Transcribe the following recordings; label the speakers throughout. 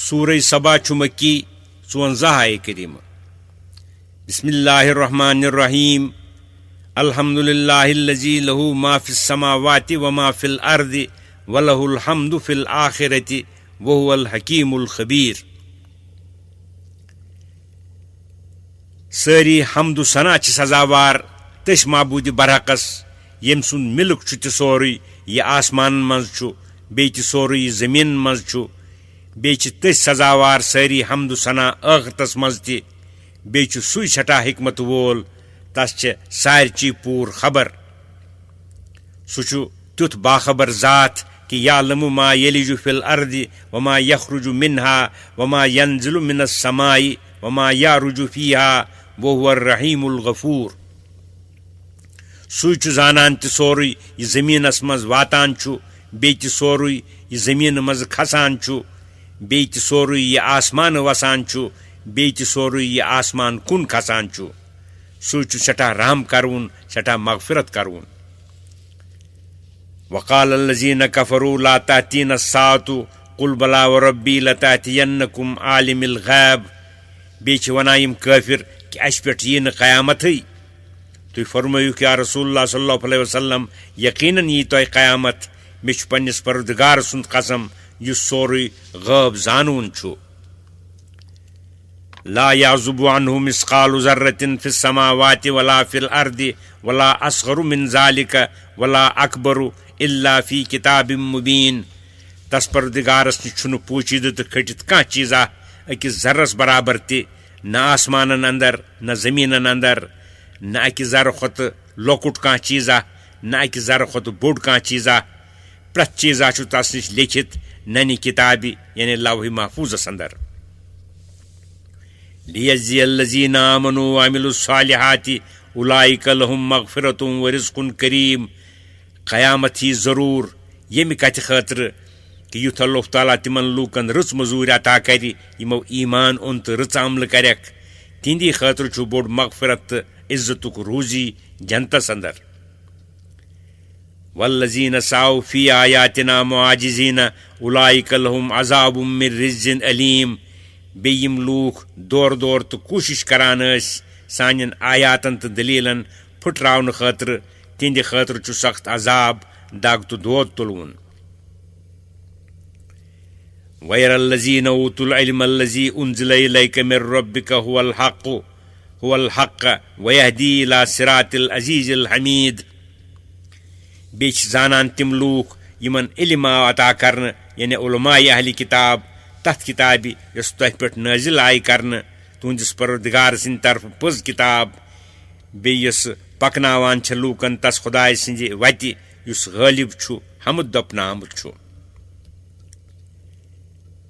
Speaker 1: سورہ سبا چھ مکی 54 آیہ کریمہ. بسم اللہ الرحمن الرحیم. الحمد للہ الذی لہ ما فی السماوات وما فی الارض ولہ الحمد فی الآخرۃ وہو الحکیم الخبیر. ساری حمد و ثنا چھ سزاوار تس معبود برحقس یم سن ملک چھ تہ سوری یہ آسمان مز چھ بیٚیہِ تہ سوری یہ زمین مز چھ بیٚیہِ چھ تس سزاوار ساری حمد و ثنا ٲخرتس مز تہ بیٚیہِ چھ سُے سٹھاہ حکمت وول تس چھ سارچی پور خبر. سُہ چھ تیُتھ باخبر ذات کہ یعلم ما یلج فی الارض وما یخرج منها وما ینزل من السماء وما یعرج فیہا وہو الرحیم الغفور. سُے چھ زانان تہ سورُے یہ زمینس مز واتان چھ بیٚیہِ تہ سورُے یہ زمین مز کھسان چھ بیٚیہِ تہ سورُے یہ آسمان وسان چھ بیٚیہِ تہ سورُے یہ آسمان کُن کھسان چھ. سُے چھ سٹھاہ رحم کرون سٹھاہ مغفرت کرون. وقال الذین کفروا لا تأتینا الساعة قل بلا وربی لتأتینکم عالم الغیب. بیٚیہِ چھ ونان یم کافر کہ اس پٮ۪ٹھ یی نہٕ قیامتھٕے. تُہۍ فرمٲیِو یا رسول اللہ صلی اللہ علیہ وسلم یقیناً یی تۄہہِ قیامت. مےٚ چھُ پننِس پروردگار سُنٛد قسم یُس سورُے غٲب زانوُن چھُ. لا يعزب عنه مثقال ذرة في السماوات ولا في الأرض ولا أصغر من ذلك ولا أكبر إلا في كتاب مبين. تس پروردگارس نش چھُنہٕ پوٗشیدہ تہٕ کھٹِتھ کانٛہہ چیٖزا أکِس ذرس برابر تہِ نہ آسمانن اندر نہ زمینن اندر نہ اکہِ ذرٕ کھۄتہٕ لۄکُٹ کانٛہہ چیٖزا نہ اکہِ ذرٕ کھۄتہٕ بوٚڑ کانٛہہ چیٖزا. پرٛٮ۪تھ چیٖزا چھُ تس نش لیکھِتھ ننہِ کِتابہِ یعنی لوح محفوظس اندر. لیجزی الذین آمنوا وعملوا الصالحات اولئک لهم مغفرۃ ورزق کریم. قیامت ہی ضرور ییٚمہِ کتھِ خٲطرٕ کہ یُتھ اللہ تعالیٰ تمن لوٗکن رٕژ مٔزوٗرۍ عطا کرِ یِمو ایمان اوٚن تہٕ رٕژ عملہٕ کریکھ. تہنٛدی خٲطرٕ چھُ بوٚڑ مغفرت تہٕ عزتُک روزی جنتس اندر. والذین سعوا فی آیاتنا معاجزین اولئک لهم عذاب من رجز علیم. بیٚیہِ یِم لوٗکھ دورٕ دورٕ تہٕ کوٗشش کران ٲسۍ سانٮ۪ن آیاتن تہٕ دلیٖلن پھٕٹراونہٕ خٲطرٕ تِہنٛدِ خٲطرٕ چھُ سخت عذاب دگ تہٕ دود تُلوُن. وَيَرَى الَّذِينَ أُوتُوا الْعِلْمَ الَّذِي أُنزِلَ إِلَيْكَ مِن رَّبِّكَ هُوَ الْحَقُّ وَيَهْدِي إِلَى صِرَاطِ الْعَزِيزِ الْحَمِيدِ. بیٚیہِ چھِ زانان تِم لوٗکھ یِمن علم آو عطا کرنہٕ یعنی علماء اہلِ کتاب تتھ کتابہِ یۄس تۄہہِ پٮ۪ٹھ نٲزِل آیہِ کرنہٕ تُہنٛدِس پروردگار سٕنٛدِ طرفہٕ پٔز کتاب. بیٚیہِ یۄس پکناوان چھےٚ لوٗکن تس خۄداے سٕنٛزِ وتہِ یُس غٲلب چھُ حمد دپنہٕ آمُت چھُ.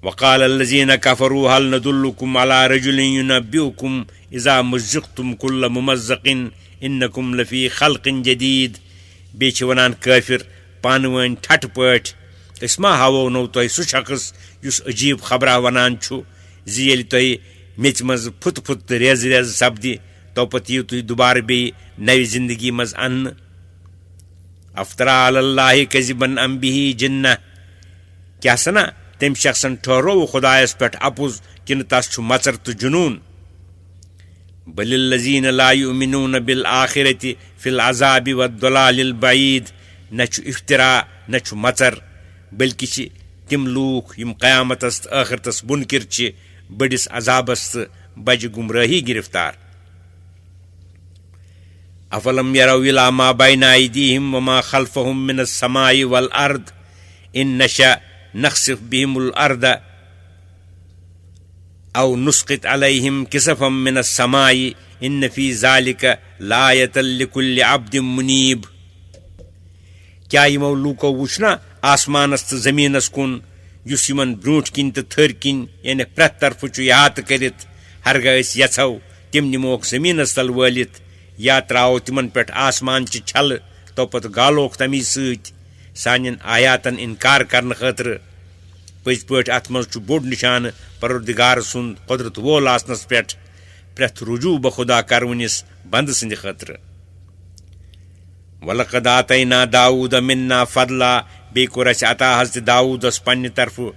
Speaker 1: وقال الذين كفروا هل ندلكم على رجل ينبئكم اذا مزقتم كل ممزق انكم لفي خلق جديد. بیٚیہِ چھِ ونان کٲفر پانہٕ ؤنۍ ٹھٹہٕ پٲٹھۍ أسۍ ما ہاوو نو تۄہہِ سُہ شخص یُس عجیب خبرا ونان چھُ زِ ییٚلہِ تۄہہِ میٚژِ منٛز پھُت پھُت تہٕ ریز ریز سپدِ توپتہٕ یِیِو تُہۍ دُبارٕ بیٚیہِ نوِ زندگی منٛز اننہٕ. افترا علی اللہ کذبا ام بہ جنہ. کیاہ سنا تٔمۍ شخصن ٹھہروو خۄدایس پٮ۪ٹھ اپُز کِنہٕ تس چھُ مژر تہٕ جنوٗن. بل الذین لا یؤمنون بالآخرۃ فی العذاب والضلال البعید. نہ چھُ افترا نہ چھُ مژر بلکہ چھِ تِم لوٗکھ یِم قیامتس تہٕ ٲخرتس بُنکِر چھِ بٔڑِس عذابس تہٕ بجہِ گمرٲہی گرفتار. افلم یروا الی ما بین ایدیہم وما خلفہم من السماء والارض ان نشأ نخسف بهم الارض او نسقط علیہم کسفا من السماء ان فی ذلک لآیۃ لکل عبد منیب. کیا یمو لوکو وچھنا آسمانس تہٕ زمینس کُن یُس یمن برونٛٹھ کِنۍ تہٕ تھٔرۍ کِنۍ یعنی پرٛٮ۪تھ طرفہٕ چھُ احاطہٕ کٔرِتھ. ہرگاہ أسۍ یژھو تِم نِموکھ زمینس تل وٲلِتھ یا تراوو تمن پٮ۪ٹھ آسمانچہِ چھلہٕ توپتہٕ گالوکھ تمی سۭتۍ سانٮ۪ن آیاتن انکار کرنہٕ خٲطرٕ. پٔزۍ پٲٹھۍ اتھ منٛز چھُ بوٚڑ نشانہٕ پروردگار سُنٛد قۄدرت وول آسنس پٮ۪ٹھ پرٛٮ۪تھ رجوع بخدا کرونِس بندٕ سٕنٛدِ خٲطرٕ. وَلَقَدْ آتَيْنَا داوٗدَ مِنَّا فَضْلًا. بیٚیہِ کوٚر اَسہِ عطا حضرت داوٗدس پننہِ طرفہٕ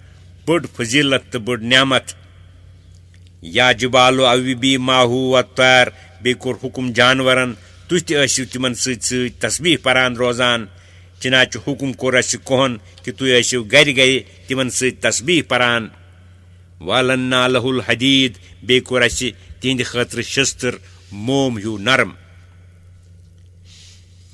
Speaker 1: بٔڑ فضیلت تہٕ بٔڑ نعمت. یا جبالو اوبی ماہو وطیر، بیٚیہِ کوٚر حکم جانورن تُہۍ تہِ ٲسِو تِمن سۭتۍ سۭتۍ تسبیح پران روزان. چنانچہ حکم کوٚر اَسہِ کۄہن کہِ تُہۍ ٲسِو گرِ گرِ تِمن سۭتۍ تسبیح پران. والنا لہ الحدیٖد، بیٚیہِ کوٚر اَسہِ تِہنٛدِ خٲطرٕ شستٕر موم ہیوٗ نرم.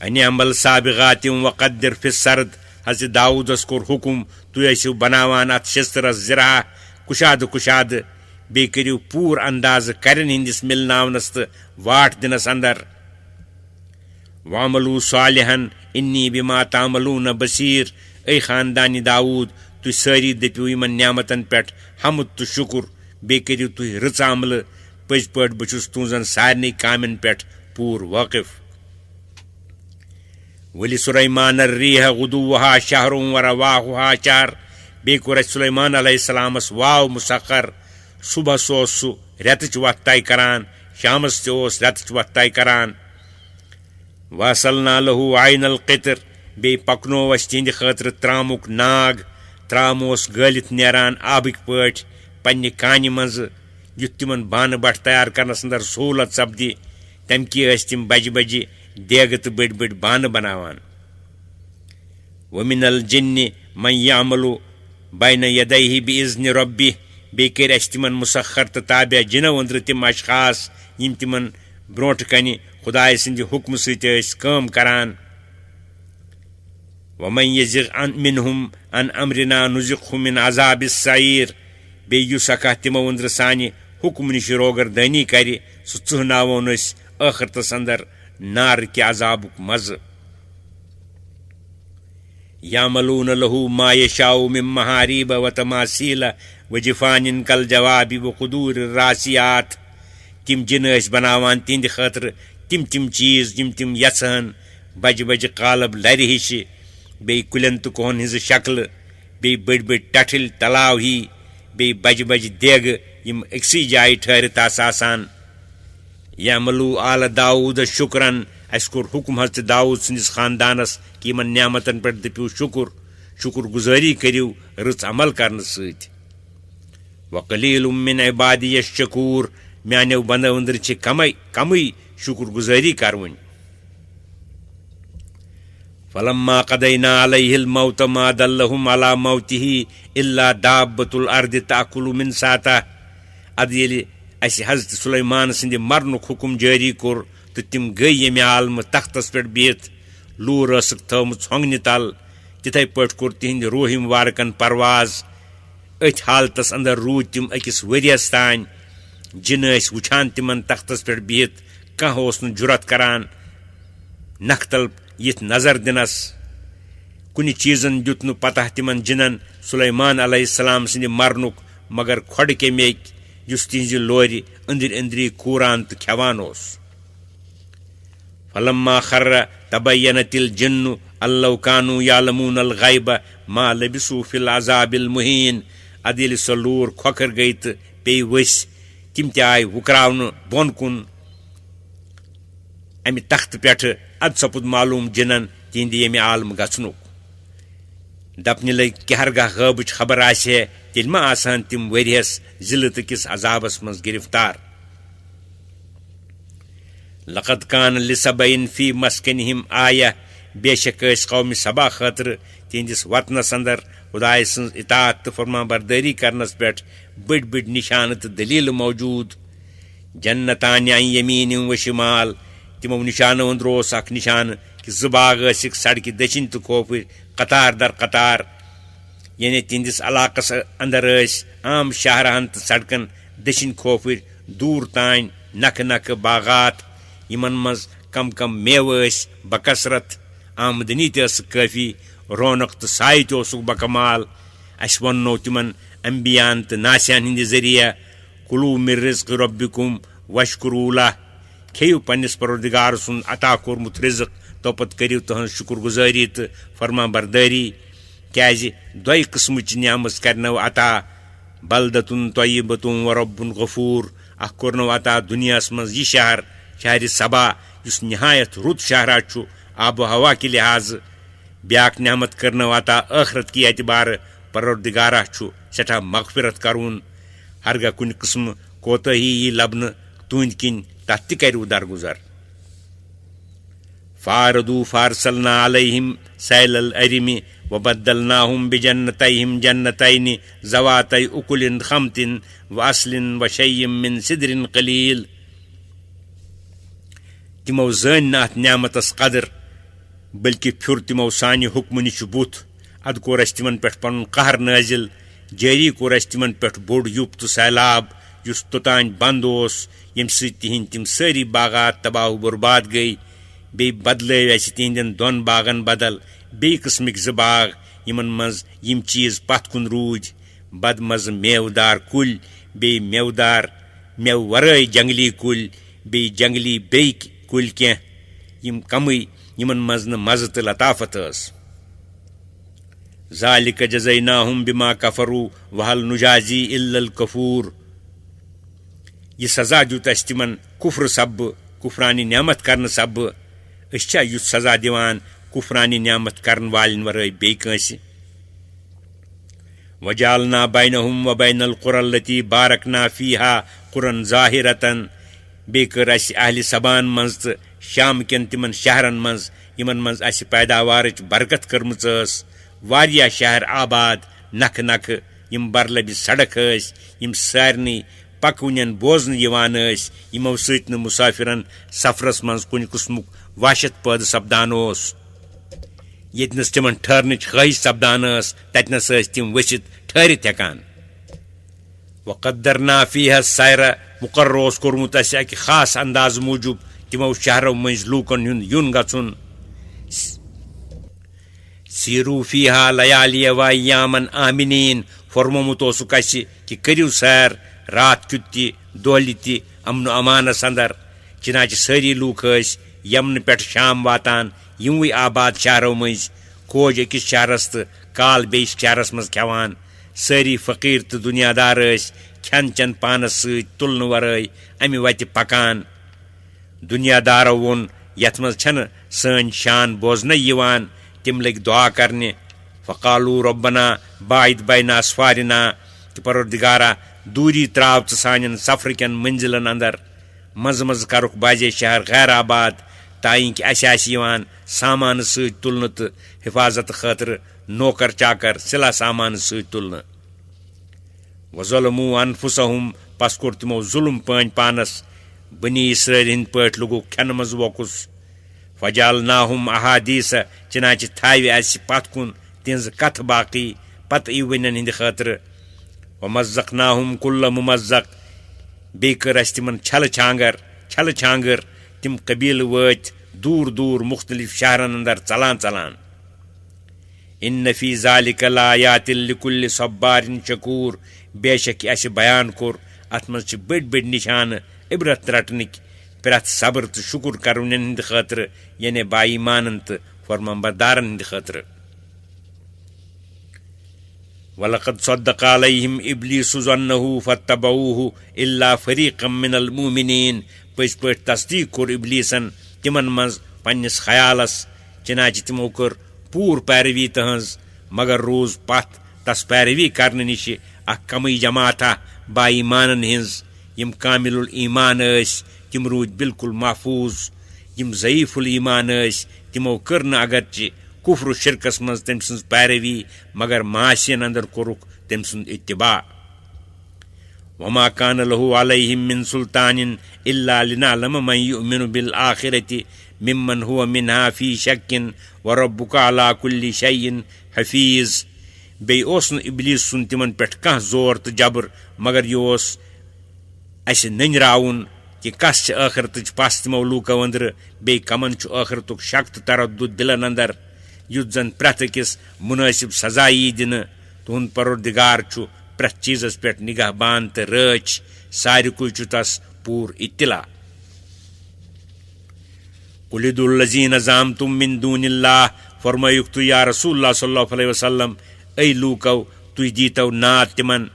Speaker 1: ان عمل سابغات وقدر فی السرد، حضرت داؤدس کوٚر حکم تُہۍ ٲسِو بناوان اتھ شستٕرس زرا کُشادٕ کُشادٕ، بیٚیہِ کٔرِو پوٗرٕ اندازٕ کرٮ۪ن ہٕنٛدِس مِلناونس تہٕ واٹھ دِنس اندر. وعملوا صالحن انی بما تعملون بصیر، اے خاندانِ داؤد تُہۍ سٲری دٔپِو یِمن نعمتن پٮ۪ٹھ حمد تہٕ شُکر، بیٚیہِ کٔرِو تُہۍ رٕژ عملہٕ. پٔزۍ پٲٹھۍ بہٕ چھُس تُہنٛزن سارنٕے کامٮ۪ن پٮ۪ٹھ پوٗرٕ وٲقف. وَلِسُلَیمان الرِّیحَ غُدُوُّہَا شَہْرٌ وَرَوَاحُہَا شَہْرٌ، بیٚیہِ کوٚر اَسہِ سُلیمان علیہ السلامس واو مُسخر. صُبحس اوس سُہ رٮ۪تٕچ وَتھ طے کران، شامس تہِ اوس رٮ۪تٕچ وَتھ طے کران. وَصَلْنَا لَہُ عَیْنَ الْقِطْر، بیٚیہِ پکنوو اَسہِ تِہنٛدِ خٲطرٕ ترامُک ناگ. ترام اوس گٲلِتھ نیران آبٕکۍ پٲٹھۍ پننہِ کانہِ منٛزٕ، یُتھ تِمن بانہٕ بٹھ تیار کرنس اندر سہوٗلت سپدِ. تمہِ کہِ ٲسۍ تِم بجہِ بجہِ دیگہٕ تہٕ بٔڑۍ بٔڑۍ بانہٕ بناوان. وَمِنَ الْجِنِّ مَن یَعْمَلُ بَیْنَ یَدَیْہِ بِإِذْنِ رَبِّهِ، بیٚیہِ کٔرۍ اَسہِ تِمن مُسخر تہٕ تابع جِنو أنٛدرٕ تِم اشخاص یِم تِمن برونٛٹھ کنہِ خۄداے سٕنٛدِ حُکمہٕ سۭتۍ ٲسۍ کٲم کران. وَمَن یَزِغ مِنْہُم عن أَمرِنَا نُذِقْہُ مِنْ عَذَابِ السَّعِیٖر، بیٚیہِ یُس اکھ تِمو أنٛدرٕ سانہِ حُکمہٕ نِش روگردٲنی کرِ سُہ ژٕہناوون أسۍ ٲخرتس اندر نارٕ کہِ عذابُک مزٕ. یعملون لہو ما یشاء من محاریب وتماثیل وجفان کالجواب وقدور الراسیات، تِم جِنہٕ ٲسۍ بناوان تِہنٛدِ خٲطرٕ تِم چیٖز یِم تِم یژھان، بجہِ بجہِ قالب لرِ ہِشہِ، بیٚیہِ کُلٮ۪ن تہٕ کوہن ہِنٛزٕ شکلہٕ، بیٚیہِ بٔڑۍ بٔڑۍ ٹٹھٕلۍ تلاو ہی، بیٚیہِ بجہِ بجہِ دیگہٕ یِم أکسٕے جایہِ ٹھہرِتھ آسہٕ آسان. یعملوا آلَ داؤد شُکرن، اَسہِ کوٚر حُکم حضرت داؤد سٕنٛدِس خاندانس کہِ یِمن نعمتن پٮ۪ٹھ دٔپِو شُکر گُزٲری کٔرِو رٕژ عمل کرنہٕ سۭتۍ. وقلیٖل من عبادی الشکوٗر، میانیو بندو أنٛدرٕ چھِ کمٕے شُکر گُزٲری کروٕنۍ. فلما قضینا علیہ الموت ما دلہم علی موتہ الا دابۃ الارض تأکل من ساتہ، ادٕ ییٚلہِ اَسہِ حضرت سُلیمان سٕنٛدِ مرنُک حُکم جٲری کوٚر تہٕ تِم گٔیہِ ییٚمہِ عالمہٕ تختس پٮ۪ٹھ بِہِتھ، لوٗر ٲسٕکھ تھٲومٕژ ہۄنٛگنہِ تل، تِتھے پٲٹھۍ کوٚر تِہنٛدِ روٗحِم وارکن پرواز. أتھۍ حالتس اندر روٗدۍ تِم أکِس ؤرۍیس تانۍ. جِنہٕ ٲسۍ وٕچھان تِمن تختس پٮ۪ٹھ بِہِتھ، کانٛہہ اوس نہٕ جُرت کران نکھٕ تل یِتھ نظر دِنس. کُنہِ چیٖزن دیُت نہٕ پتہ تِمن جِنن سُلیمان علیہ السلام سٕنٛدِ مرنُک، مگر کھۄڈٕ کیٚمہِ اکہِ یُس تِہنٛزِ لورِ أنٛدٕرۍ أنٛدری کوٗران تہٕ کھٮ۪وان اوس. فلما خر تبینت الجن ان لو كانوا يعلمون الغیب ما لبثوا فی العذاب المہین، ادٕ ییٚلہِ سۄ لوٗر کھۄکھر گٔیہِ تہٕ پیٚیہِ ؤسۍ، تِم تہِ آیہِ وُکراونہٕ بۄن کُن امہِ تختہٕ پٮ۪ٹھٕ. ادٕ سپُد معلوٗم جِنن تِہنٛدِ ییٚمہِ عالمہٕ گژھنُک. دپنہِ لٔگۍ کہِ ہرگاہ غٲبٕچ خبر آسہِ ہے تیٚلہِ ما آسہٕ ہن تِم ؤرۍیس ذِلتہٕ کِس عذابس منٛز گِرفتار. لقد کان لسبعین فی مسکنہم آیہ، بے شک ٲسۍ قومہِ سبا خٲطرٕ تِہنٛدِس وطنس اندر خۄداے سٕنٛز اطاعت تہٕ فرما بردٲری کرنس پٮ۪ٹھ بٔڑۍ بٔڑۍ نِشانہٕ تہٕ دٔلیٖلہٕ موجوٗد. جنتان عن یمیٖن و شمال، تِمو نِشانو أنٛدرٕ اوس اکھ نِشانہٕ کہِ زٕ باغ ٲسِکھ سڑکہِ دٔچھِنۍ تہٕ کھوفٕرۍ قطار در قطار. یعنی تِہنٛدِس علاقس اندر ٲسۍ عام شاہراہن تہٕ سڑکن دٔچھِنۍ کھوفٕرۍ دوٗر تانۍ نکھٕ نکھٕ باغات، یِمن منٛز کم کم میوٕ ٲسۍ بکثرت، آمدنی تہِ ٲسٕکھ کٲفی، رونق تہٕ سایہِ تہِ اوسُکھ بکمال. اَسہِ ووننو تِمن انبیاہن تہٕ ناسِہن ہِنٛدِ ذٔریعہٕ کُلوٗ مِن رِزقِ رۄبِکُم وشکروٗ لہ، کھیٚیِو پننِس پروردگار سُنٛد عطا کوٚرمُت رِزق، توپت کٔرِو تُہنٛز شُکر گُزٲری تہٕ فرما بردٲری. کیٛازِ دۄیہِ قٕسمٕچ نعمژ کرنو عطا، بلدتُن طیبتُن و رۄبُن غفوٗر. اکھ کوٚرنو عطا دُنیاہس منٛز یہِ شہر سبا یُس نہایت رُت شاہراہ چھُ آب و ہوا کہِ لحاظہٕ، بیٛاکھ نعمت کٔرنو عطا ٲخرت کہِ اعتبارٕ پروردگارہ چھُ سٮ۪ٹھاہ مغفرت کرون ہرگاہ کُنہِ قٕسمہٕ کوتٲہی یی لبنہٕ تُہنٛدۍ کِنۍ تتھ تہِ کریو درگُزر فاردو فارسلنا علیہم سیل الارم وبدلناہم بجنتیہم جنتین ذواتی اکل خمط واصل وشیء من سدر قلیل تمو زٲنۍ نہٕ اتھ نعمتس قدر بلکہ پھیُر تمو سانہِ حکمہٕ نِش بُتھ ادٕ کوٚر اسہِ تِمن پٮ۪ٹھ پنُن قہر نٲزِل جٲری کوٚر اسہِ تِمن پٮ۪ٹھ بوٚڑ یُپ تہٕ سیلاب یُس توٚتانۍ بنٛد اوس ییٚمہِ سۭتۍ تِہنٛدۍ تِم سٲری باغات تباہ و برباد گٔیہِ بیٚیہِ بدلٲو اسہِ تِہنٛدٮ۪ن دۄن باغن بدل بیٚیہِ قٕسمٕکۍ 2 باغ یِمن منٛز یِم چیٖز پتھ کُن روٗدۍ بدمزٕ میوٕ دار کُلۍ بیٚیہِ میوٕ ورٲے جنگلی کُلۍ بیٚیہِ جنگلی بیٚیہِ کُلۍ کینٛہہ یِم کمٕے یِمن منٛز نہٕ مزٕ تہٕ لطافت ٲس ذالک جزیناہم بما کفروا وہل نجازی الا الکفور یہ سزا دیُت اسہِ تِمن کُفرٕ سببہٕ کُفرانہِ نعمت کرنہٕ سببہٕ أسۍ چھا یُتھ سزا دِوان کُفرانہِ نعمت کرن والٮ۪ن ورٲے بیٚیہِ کٲنٛسہِ وجعلنا بینہم وبین القرى التي بارکنا فیہا قرى ظاہرة بیٚیہِ کٔر اسہِ اہلِ سبان منٛز تہٕ شام کٮ۪ن تِمن شہرن منٛز یِمن منٛز اسہِ پیداوارٕچ برکت کٔرمٕژ ٲس واریاہ شہر آباد نکھٕ نکھٕ یِم برلبہِ سڑک ٲسۍ یِم سارنٕے پکوٕنٮ۪ن بوزنہٕ یِوان ٲسۍ یِمو سۭتۍ نہٕ مُسافِرن سفرس منٛز کُنہِ قٕسمُک وحشت پٲدٕ سپدان اوس ییٚتہِ نس تِمن ٹھہرنٕچ خٲہِش سپدان ٲس تتنس ٲسۍ تِم ؤسِتھ ٹھہرِتھ ہٮ۪کان وقدرنا فیہا السیر مقرر اوس کوٚرمُت اسہِ اکہِ خاص اندازٕ موٗجوٗب تِمو شہرو مٔنٛزۍ لوٗکن ہُنٛد یُن گژھُن سیٖرو فیہا لیالیہ وایامن آمِنیٖن فرمومُت اوسُکھ اسہِ کہِ کٔرِو سیر رات کیُت تہِ دۄہلہِ تہِ امن و امانس اندر چنانچہِ سٲری لوٗکھ ٲسۍ یمنہٕ پٮ۪ٹھ شام واتان یِموٕے آباد شہرو مٔنٛزۍ کھوج أکِس شہرس تہٕ کال بیٚیِس شہرس منٛز کھٮ۪وان سٲری فقیٖر تہٕ دُنیا دار ٲسۍ کھٮ۪ن چٮ۪ن پانس سۭتۍ تُلنہٕ ورٲے امہِ وتہِ پکان دُنیا دارو ووٚن یتھ منٛز چھنہٕ سٲنۍ شان بوزنٕے یِوان تِم لٔگۍ دعا کرنہِ فقالو ربنا باعد بین اسفارنا کہ پروردگارا دوٗری تراو ژٕ سانٮ۪ن سفرٕکٮ۪ن منزلن اندر منٛزٕ منٛزٕ کرُکھ بازے شہر غیر آباد تاین کہ اسہِ آسہِ یِوان سامانہٕ سۭتۍ تُلنہٕ تہٕ حفاظت خٲطرٕ نوکر چاکر صِلا سامانہٕ سۭتۍ تُلنہٕ وظلموا انفسہم پس کوٚر تِمو ظُلم پٲنۍ پانس بنی اسرٲیل ہٕنٛدۍ پٲٹھۍ لوٚگُکھ کھٮ۪نہٕ منٛز ووکُس فجعلناہم احادیث چنانچہِ تھاوِ اسہِ پتھ کُن تِہنٛزٕ کتھٕ باقٕے پتہٕ یِونٮ۪ن ہٕنٛدِ خٲطرٕ ومزقناہم کُلَّ مُمزق بیٚیہِ کٔر اسہِ تِمن چھلہٕ چھانگر تِم قبیٖلہٕ وٲتۍ دوٗر دوٗر مختلف شہرن اندر ژلان ان فی ذالک لآیات لکل صبار شکور بے شک اسہِ بیان کوٚر اتھ منٛز چھِ بٔڑۍ بٔڑۍ نشانہٕ عبرت رٹنٕکۍ پرٛٮ۪تھ صبر تہٕ شُکر کرونٮ۪ن ہٕنٛدِ خٲطرٕ یعنی با ایمانن تہٕ فرمانبردارن ہٕنٛدِ خٲطرٕ وَلَقَدْ صَدَّقَ عَلَيْهِمْ إِبْلِيسُ ظَنَّهُ فَاتَّبَعُوهُ إِلَّا فَرِيقًا مِّنَ الْمُؤْمِنِينَ پٔزۍ پٲٹھۍ تصدیٖق کوٚر ابلیٖسن تِمن منٛز پننِس خیالس چنانچہِ تِمو کٔر پوٗرٕ پیروی تہنٛز مگر روٗز پتھ تس پیروی کرنہٕ نِش اکھ کمٕے جماعتہ با ایمانن ہِنٛز یِم کامل الایمان ٲسۍ تِم روٗدۍ بالکل محفوٗظ یِم ضعیٖف الایمان ٲسۍ تِمو کٔر نہٕ اگرچہِ کفر و شرکس منٛز تٔمۍ سٕنٛز پیروی مگر معاصین اندر کوٚرُکھ تٔمۍ سُنٛد اتباع وما كان له عليهم من سلطان الا لنعلم من يؤمن بالآخرة ممن هو منها في شك وربك على كل شيء حفيظ بیٚیہِ اوس نہٕ ابلیٖس سُنٛد تِمن پٮ۪ٹھ کانٛہہ زور تہٕ جبر مگر یہِ اوس اسہِ نٔنۍ کہ کس چھِ ٲخرتٕچ پس تِمو لوٗکو أنٛدرٕ بیٚیہِ کمن چھُ ٲخرتُک شک تہٕ تردُد دلن اندر یُتھ زن پرٛٮ۪تھ أکِس مُنٲسِب سزا یی دِنہٕ تُہُنٛد پروردگار چھُ پرٛٮ۪تھ چیٖزس پٮ۪ٹھ نگاہ بان تہٕ رٲچھ سارِکُے چھُ تس پوٗرٕ اطلاع قُلِ ادعوا الذین زعمتم من دون اللہ فرمٲیُکھ تُہۍ یا رسول اللہ صلی اللہ علیہ وسلم اے لوٗکو تُہۍ دیٖتو ناد تِمن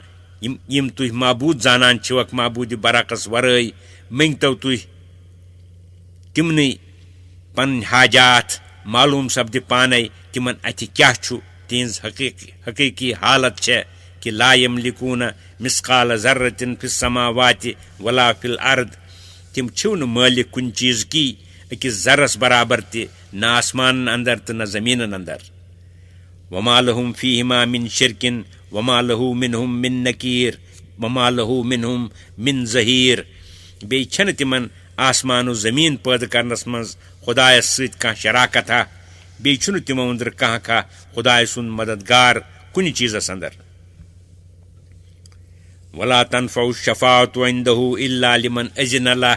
Speaker 1: یِم تُہۍ معبوٗد زانان چھِوکھ معبوٗدِ برعکس ورٲے منٛگتو تُہۍ تِمنٕے پنٕنۍ حاجات معلوٗم سپدِ پانے تِمن اتھِ کیاہ چھُ تہنز حقیقی حالت چھے کہ لا یملکون مثقال ذرۃ فی السماوات ولا فی الارض تم چھو مالک کن چیز کی اکس ذرس برابر تہ نہ آسمان اندر تو نہ زمین اندر وما لهم فیہما من شرک وما له منہم من نکیر وما له منہم من ظہیر بی چھن تمن آسمان و زمین پید کرنس مز خدایس ست کان شراکت بی چھن تمو اندر کان خدای سن مددگار کن چیزس اندر ولا تنفع الشفاعت عنده الا لمن اذن له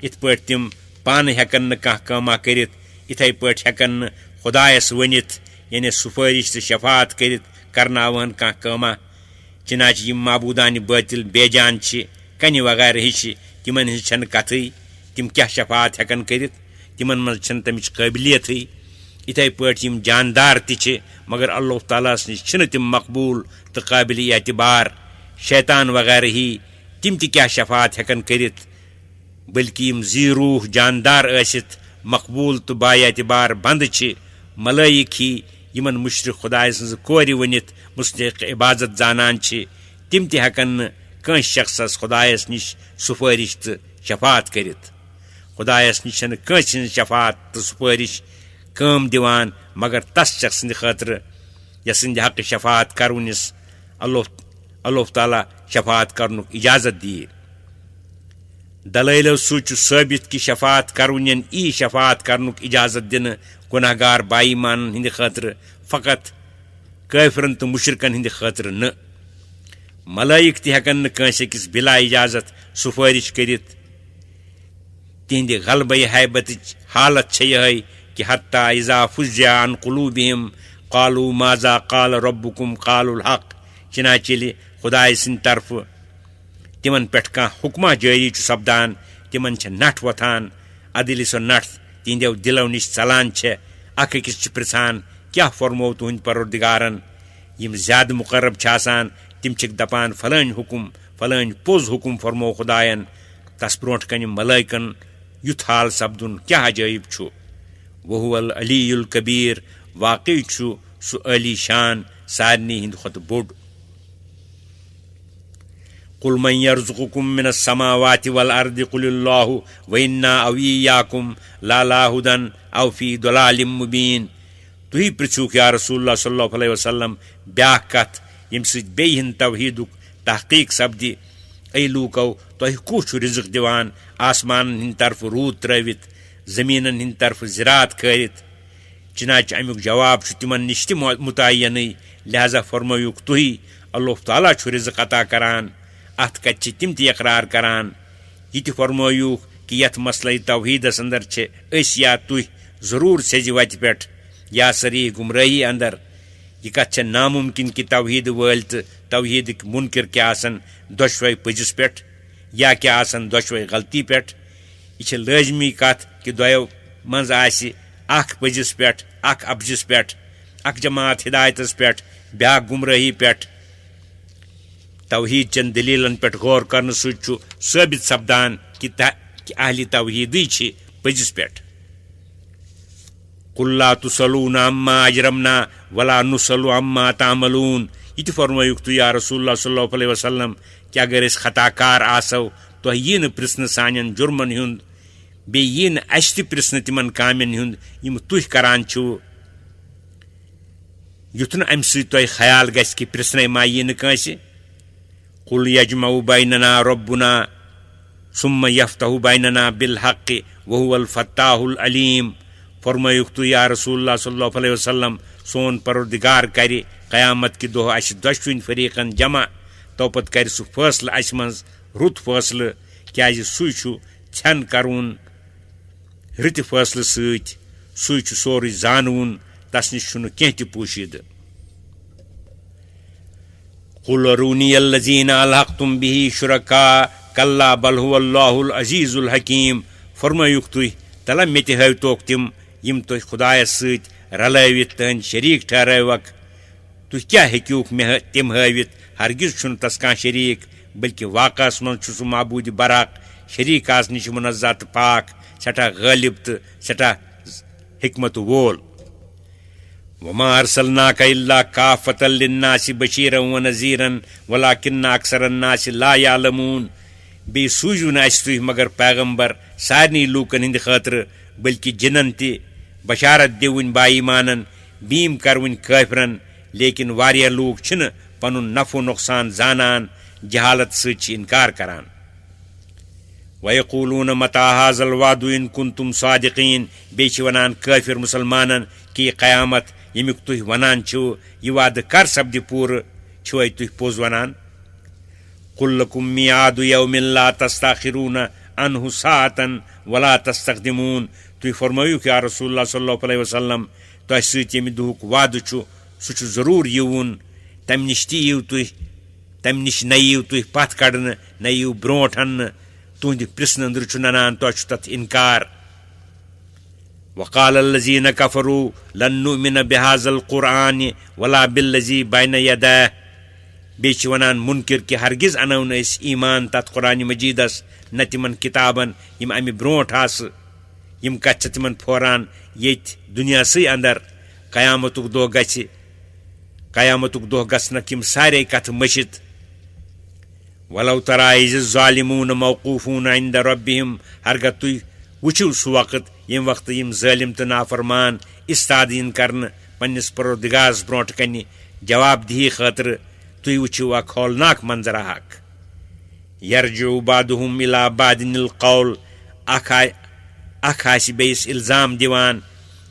Speaker 1: ات پٹ تم پان ہیکن نہ کانٛہہ کٲما کٔرِتھ اتھے پٲٹھۍ ہیکن نہٕ خدایس ؤنِتھ یعنی سفٲرِش تہٕ شفاعت کٔرِتھ کرناوہن کانٛہہ کٲما چنانچہ یم معبوٗدانہِ باطل بے جان چھِ کنہِ وغیرہ ہِشہِ تمن ہٕنٛز چھنہٕ کتھٕے تم کیاہ شفاعت ہیکن کٔرِتھ تمن منٛز چھنہٕ تمِچ قٲبلیتھٕے اتھے پٲٹھۍ یم جاندار تہِ چھِ مگر اللہ تعالیٰ ہس نِش چھِنہٕ تم مقبوٗل تہٕ قٲبلِ اعتبار شیطان وغیرہ ہی تم تہِ کیاہ شفاعت ہیکن کٔرِتھ بلکہ یم زی روح جاندار ٲسِتھ مقبوٗل تہٕ با اعتبار بند چھِ ملائک ہی یمن مشرق خدای سٕنٛزٕ کورِ ؤنِتھ مستحق عبادت زانان چھِ تم تہِ ہیکن نہٕ کٲنٛسہِ شخصس خدایس نِش سفٲرِش تہٕ شفاعت کٔرِتھ خدایس نِش چھنہٕ کٲنٛسہِ ہٕنٛز شفاعت تہٕ سفٲرِش کٲم دِوان مگر تس شخص سٕنٛدِ خٲطرٕ یس سٕنٛدِ حقہٕ شفاعت کرونس اللہ تعالیٰ شفاعت کرنُک اجازت دیہِ دلائلو سۭتۍ چھُ ثٲبت کہ شفاعت کرونین ای شفاعت کرنُک اجازت دِنہٕ گناہ گار بایمانن ہٕنٛدِ خٲطرٕ فقط کٲفرن تہٕ مشرکن ہٕنٛدِ خٲطرٕ نہٕ ملائک تہِ ہیکن نہٕ کٲنٛسہِ أکِس بلا اجازت سفٲرِش کٔرِتھ تہنٛدِ غلبہ حیبتٕچ حالت چھےٚ یِہے کہ حتیٰ اذا فزع عن قلوبہم قالوا ماذا قال ربکم قالوا الحق چنانچہ ییٚلہِ خداے سٕنٛدِ طرفہٕ تمن پٮ۪ٹھ کانٛہہ حکمہ جٲری چھُ سپدان تمن چھےٚ نٹھ وۄتھان ادٕ ییٚلہِ سۄ نٹھ تہنٛدیو دلو نِش ژلان چھےٚ اکھ أکِس چھِ پرژھان کیاہ فرموو تُہنٛدِ پروردگارن یم زیادٕ مقرب چھِ آسان تم چھِکھ دپان فلٲنۍ پوٚز حکم فرموو خداین تس برونٛٹھ کنہِ ملائکن یُتھ حال سپدُن کیاہ عجٲیب چھُ وہو العلی الکبیر واقعی چھُ سُہ عالی شان سارنٕے ہٕنٛدِ کھۄتہٕ بوٚڑ قل من يرزقكم من السماوات والارض قل الله وانا او اياكم لا هدى او في ضلال مبين تُہی پرژھوکھ یا رسول اللہ صلی اللہ علیہ وسلم بیاکھ کتھ یم سۭتۍ بیٚیہِ ہِنٛدِ توحیٖدُک تحقیٖق سپدِ اے لوٗکو تۄہہِ کُس چھُ رزق دِوان آسمانن ہٕنٛدِ طرفہٕ روٗد ترٲوِتھ زٔمیٖنن ہٕنٛدِ طرفہٕ زِراعت کھٲرِتھ چنانچہ امیُک جواب چھُ تِمن نِش تہِ متعینٕے لہذا فرمٲیوُکھ تُہی اللہ تعالیٰ چھُ رزق عطا کران اتھ کتہِ چھِ تم تہِ اقرار کران یہ تہِ فرمٲیوُکھ کہ یتھ مسئلے توحیٖدس اندر چھِ أسۍ یا تُہۍ ضروٗر سیٚزِ وتہِ پٮ۪ٹھ یا صریح گمرٲہی اندر یہ کتھ چھےٚ ناممکن کہ توحیٖد وٲلۍ تہٕ توحیٖدٕکۍ منکر کیٛاہ آسن دۄشوے پٔزِس پٮ۪ٹھ یا کیٛاہ آسن دۄشوے غلطی پٮ۪ٹھ یہ چھےٚ لٲزمی کتھ کہ دۄیو منٛز آسہِ اکھ پٔزِس پٮ۪ٹھ اکھ ابجس پٮ۪ٹھ اکھ جماعت ہدایتس پٮ۪ٹھ بیاکھ گمرٲہی پٮ۪ٹھ توحیٖد چٮ۪ن دلیٖلن پٮ۪ٹھ غور کرنہٕ سۭتۍ چھُ ثٲبت سپدان کہ اہلِ توحیٖدٕے چھِ پٔزِس پٮ۪ٹھ قل لا تسألون عما اجرمنا ولا نسأل عما تعملون یہ تہِ فرمٲیوُکھ تُہۍ یا رسول اللہ صلی اللہ علیہ وسلم کہ اگر أسۍ خطا کار آسو تۄہہِ یی نہٕ پرژھنہٕ سانٮ۪ن جُرمن ہُنٛد بیٚیہِ یی نہٕ اَسہِ تہِ پرژھنہٕ تِمن کامٮ۪ن ہُنٛد یِم تُہۍ کران چھِو یُتھ نہٕ امہِ سۭتۍ تۄہہِ خیال گژھِ کہ پرژھنے ما یی نہٕ کٲنٛسہِ قل یجمع بیننا ربنا ثم یفتح بیننا بالحق وهو الفتاح العلیم فرمٲیوُکھ تُہۍ یا رسول اللہ صلی اللہ علیہ وسلم سون پروردگار کرِ قیامت کہ دۄہ اسہِ دۄشوٕنی فریقن جمع توپت کرِ سُہ فٲصلہٕ اسہِ منٛز رُت فٲصلہٕ کیازِ سُے چھُ ژھٮ۪ن کرُن رٕتہِ فٲصلہٕ سۭتۍ سُے چھُ سورُے زانوُن تس نِش چھُنہٕ کینٛہہ تہِ پوٗشیٖدٕ قل ارونی الذین الحقتم به شرکاء کلا بل هو اللہ العزیز الحکیم فرمٲیوُکھ تُہۍ تلہ مےٚ تہِ ہٲوتوکھ تِم یم تُہۍ خدایس سۭتۍ رلٲوِتھ تٕہنٛدۍ شریٖک ٹھہرٲوکھ تُہۍ کیٛاہ ہیٚکِوُکھ مےٚ تِم ہٲوِتھ ہرگز چھُنہٕ تس کانٛہہ شریٖک بلکہ واقعس منٛز چھُ سُہ معبوٗدِ برحق شریٖک آسنہٕ نِش منزہ تہٕ پاک سٮ۪ٹھاہ غٲلب تہٕ سٮ۪ٹھاہ حکمت وول وما ارسلناک الا کافۃ للناس بشیرا ونذیرا ولکن اکثر الناس لا یعلمون بیٚیہِ سوٗزِو نہٕ اَسہِ تُہۍ مگر پیغمبر سارنٕے لوٗکن ہٕنٛدِ خٲطرٕ بٔلکہِ جِنن تہِ بشارت دِوٕنۍ با ایمانن بیٖم کروٕنۍ کٲفرن لیکن واریاہ لوٗکھ چھِنہٕ پنُن نفع و نۄقصان زانان جہالت سۭتۍ چھِ انکار کران وَیقوٗلوٗنَ مَتَىٰ هَٰذَا الْوَعْدُ إِن كُنتُمْ صَادِقِیٖن بیٚیہِ چھِ وَنان کٲفِر مُسلمانن کہِ یہِ قیامت ییٚمیُک تُہۍ وَنان چھِو یہِ وعدٕ کر سپدِ پوٗرٕ چھِوَے تُہۍ پوٚز وَنان قُل لَكُم مِیعادُ یَوْمٍ لَا تَسْتَأْخِرُونَ عَنْهُ سَاعَةً وَلَا تَسْتَقْدِمُونَ تُہۍ فرمٲیِوکھ یا رسول اللہ صلی اللہ علیہ وسلم تۄہہِ سۭتۍ ییٚمہِ دۄہُک وعدٕ چھُ سُہ چھُ ضروٗر یِوُن تَمہِ نِش تہِ یِیِو تُہۍ تَمہِ نِش نہ یِیِو تُہۍ پتھ کڑنہٕ نہ یِیِو برونٛٹھ اننہٕ تُہنٛدِ پرٛژھنہٕ أنٛدرٕ چھُ ننان تۄہہِ چھُ تتھ انکار وقال الذین کفروا لن نؤمن بهذا القرآن ولا بالذی بین یدیہ بیٚیہِ چھِ ونان مُنکر کہِ ہرگز انو نہٕ أسۍ ایمان تتھ قرآنِ مجیدس نہ تِمن کتابن یِم امہِ برونٛٹھ آسہٕ یِم کتھِ چھِ تِمن پھوران ییٚتہِ دُنیاہسٕے اندر قیامتُک دۄہ گژھنکھ یِم سارے کتھٕ مٔشِتھ ولو ترى إذ الظالمون موقوفون عند ربهم ہرگاہ تُہۍ وٕچھِو سُہ وقت ییٚمہِ وقتہٕ یِم ظٲلِم تہٕ نافرمان استاد یِن کرنہٕ پننِس پروردگارس برونٛٹھ کنہِ جواب دہی خٲطرٕ تُہۍ وٕچھِو اکھ ہولناک منظرا اکھ یرجع بعضهم إلى بعض القول اکھ آسہِ بیٚیِس الزام دِوان